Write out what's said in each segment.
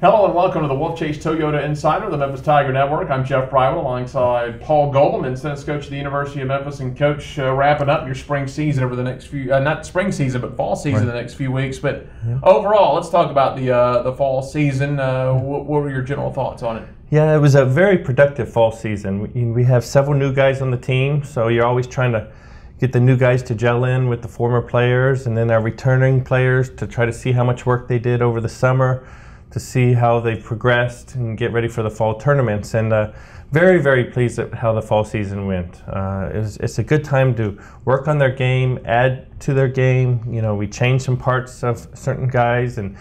Hello and welcome to the Wolfchase Toyota Insider, the Memphis Tiger Network. I'm Jeff Prywell alongside Paul Goldman, tennis coach at the University of Memphis, and coach, wrapping up your spring season over the next few, not spring season, but fall season the next few weeks. But overall, let's talk about the fall season. What were your general thoughts on it? Yeah, it was a very productive fall season. We have several new guys on the team, so you're always trying to get the new guys to gel in with the former players, and then our returning players to try to see how much work they did over the summer, to see how they progressed and get ready for the fall tournaments. And very, very pleased at how the fall season went. It's a good time to work on their game, add to their game. You know, we changed some parts of certain guys, and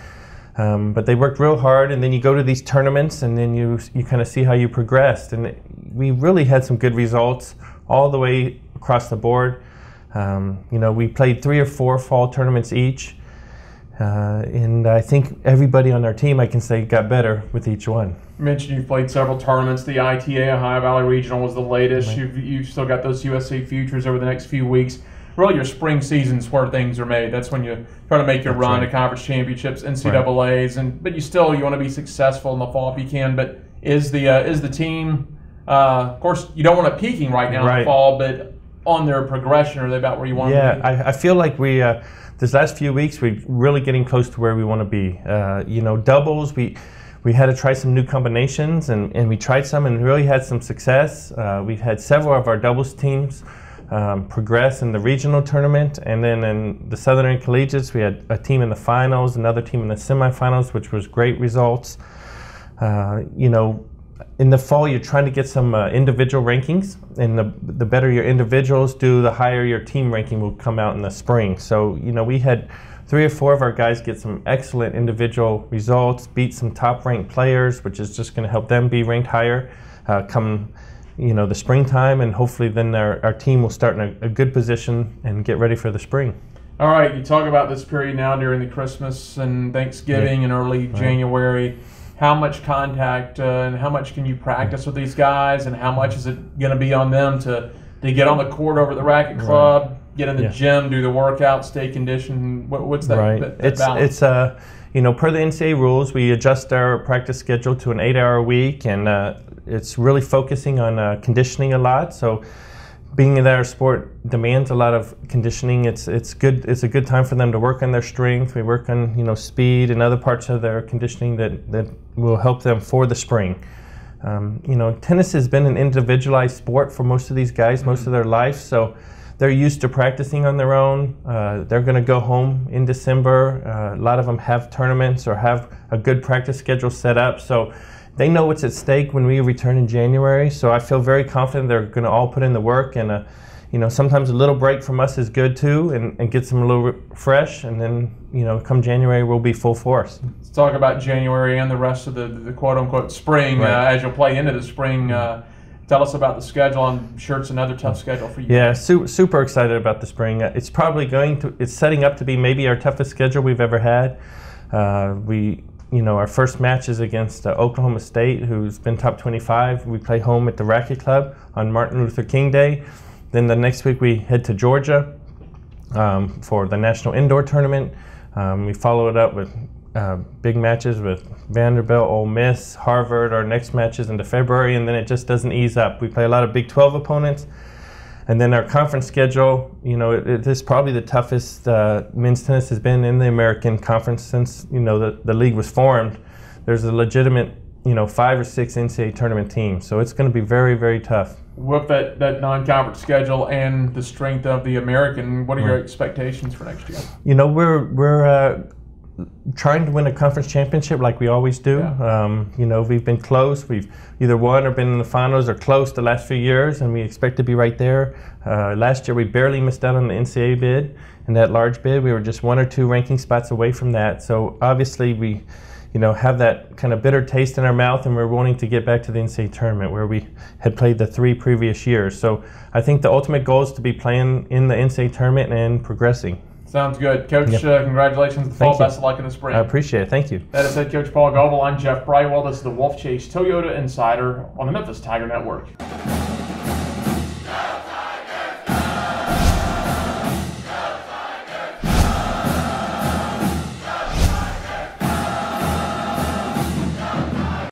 but they worked real hard. And then you go to these tournaments, and then you kind of see how you progressed. And we really had some good results all the way across the board. You know, we played 3 or 4 fall tournaments each. And I think everybody on our team, I can say, got better with each one. You mentioned you've played several tournaments. The ITA Ohio Valley Regional was the latest. Right. You've still got those USA Futures over the next few weeks. Really, your spring season's where things are made. That's when you try to make your run to conference championships, NCAAs, but you want to be successful in the fall if you can. But is the team? Of course, you don't want it peaking right now in the fall, but on their progression, are they about where you want them to be? Yeah, I feel like we. This last few weeks, we're really getting close to where we want to be. You know, doubles, we had to try some new combinations, and we tried some and really had some success. We've had several of our doubles teams progress in the regional tournament, and then in the Southern Collegiates, we had a team in the finals, another team in the semifinals, which was great results. You know, in the fall, you're trying to get some individual rankings, and the better your individuals do, the higher your team ranking will come out in the spring. So, you know, we had 3 or 4 of our guys get some excellent individual results, beat some top-ranked players, which is just going to help them be ranked higher come, you know, the springtime, and hopefully then our team will start in a good position and get ready for the spring. All right, you talk about this period now during the Christmas and Thanksgiving and early January. How much contact and how much can you practice with these guys, and how much is it going to be on them to get on the court over at the racket club, get in the gym, do the workout, stay conditioned? What's that, that balance? It's you know, per the NCAA rules, we adjust our practice schedule to an 8-hour week, and it's really focusing on conditioning a lot. So being that our sport demands a lot of conditioning, it's good. It's a good time for them to work on their strength. We work on, you know, speed and other parts of their conditioning that will help them for the spring. You know, tennis has been an individualized sport for most of these guys, most of their life, so they're used to practicing on their own. They're going to go home in December. A lot of them have tournaments or have a good practice schedule set up, so they know what's at stake when we return in January. So I feel very confident they're going to all put in the work, and you know, sometimes a little break from us is good too, and gets them a little fresh, and then, you know, come January we'll be full force. Let's talk about January and the rest of the quote-unquote spring as you'll play into the spring. Tell us about the schedule. I'm sure it's another tough schedule for you. Yeah, super excited about the spring. It's probably it's setting up to be maybe our toughest schedule we've ever had. You know, our first match is against Oklahoma State, who's been top 25. We play home at the Racket Club on Martin Luther King Day. Then the next week we head to Georgia for the National Indoor Tournament. We follow it up with big matches with Vanderbilt, Ole Miss, Harvard. Our next match is into February, and then it just doesn't ease up. We play a lot of Big 12 opponents. And then our conference schedule, you know, it is probably the toughest men's tennis has been in the American Conference since, you know, the league was formed. There's a legitimate, you know, 5 or 6 NCAA tournament teams, so it's going to be very, very tough. With that non-conference schedule and the strength of the American, what are your expectations for next year? You know, we're trying to win a conference championship like we always do. You know, we've been close. We've either won or been in the finals or close the last few years, and we expect to be right there. Last year we barely missed out on the NCAA bid, and that large bid we were just 1 or 2 ranking spots away from that. So obviously we, you know, have that kind of bitter taste in our mouth, and we're wanting to get back to the NCAA tournament where we had played the 3 previous years. So I think the ultimate goal is to be playing in the NCAA tournament and progressing. Sounds good. Coach, congratulations on the fall. Best of luck in the spring. I appreciate it. Thank you. That is head coach Paul Goebel. I'm Jeff Prywell. This is the Wolfchase Toyota Insider on the Memphis Tiger Network.